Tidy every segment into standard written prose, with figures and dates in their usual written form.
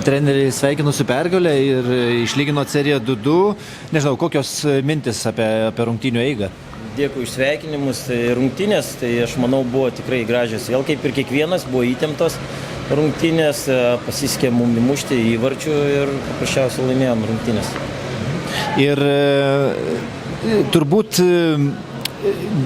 Treneri, sveikinu su pergalė ir išlygino seriją 2-2. Nežinau, kokios mintis apie rungtynių eigą? Dėkui už sveikinimus. Rungtynės, tai aš manau, buvo tikrai gražios. Vėl kaip ir kiekvienas, buvo įtemptos rungtynės, pasisekė mum įmušti įvarčių ir paprasčiausiai laimėjom rungtynės. Ir turbūt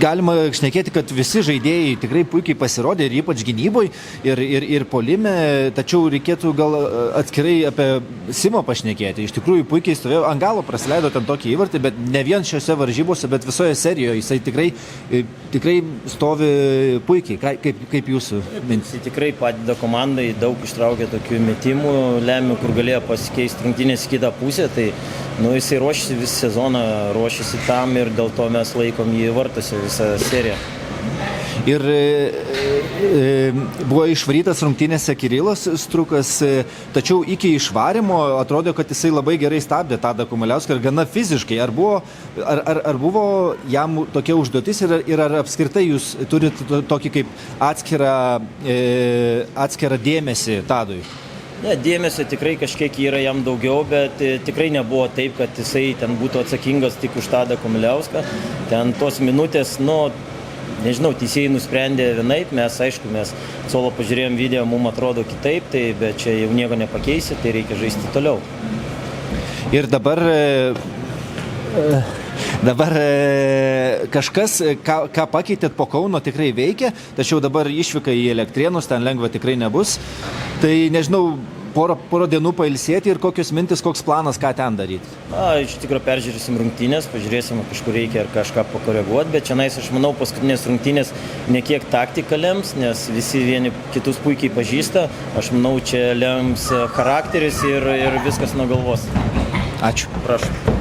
galima šnekėti, kad visi žaidėjai tikrai puikiai pasirodė ir ypač gynyboje ir puolime, tačiau reikėtų gal atskirai apie Simą pašnekėti. Iš tikrųjų puikiai stovėjo, ant galo praleido ten tokį įvartį, bet ne vien šiose varžybose, bet visoje serijoje jisai tikrai stovi puikiai. Kaip jūsų mintis? Jis tikrai padeda komandai, daug ištraukė tokių metimų, lemių, kur galėjo pasikeisti rungtynės į kitą pusę, tai jisai ruošiasi visą sezoną, ruošiasi tam ir dėl to mes laikom jį vartose visą seriją. Ir buvo išvarytas rungtynėse Kirilas Strukas, tačiau iki išvarimo atrodo, kad jisai labai gerai stabdė Tadą Kumuliauską ir gana fiziškai. Ar buvo jam tokia užduotis ir ar apskritai jūs turite tokį kaip atskirą dėmesį Tadui? Ne, dėmesio tikrai kažkiek yra jam daugiau, bet tikrai nebuvo taip, kad jisai ten būtų atsakingas tik už Tadą Kumuliauską. Ten tos minutės, nežinau, teisėjai nusprendė vienaip, mes solo pažiūrėjom video, mums atrodo kitaip, bet čia jau nieko nepakeisi, tai reikia žaisti toliau. Ir dabar kažkas, ką pakeitėt po Kauno, tikrai veikia, tačiau dabar išvyka į Elektrėnus, ten lengva tikrai nebus. Tai nežinau, porą dienų pailsėti ir kokios mintis, koks planas, ką ten daryti? Iš tikrųjų peržiūrėsim rungtynės, pažiūrėsim, kažkur reikia ar kažką pakoreguoti, bet čia aš manau, paskutinės rungtynės ne kiek taktika lems, nes visi vieni kitus puikiai pažįsta. Aš manau, čia lems charakteris ir viskas nuo galvos. Ačiū. Prašau.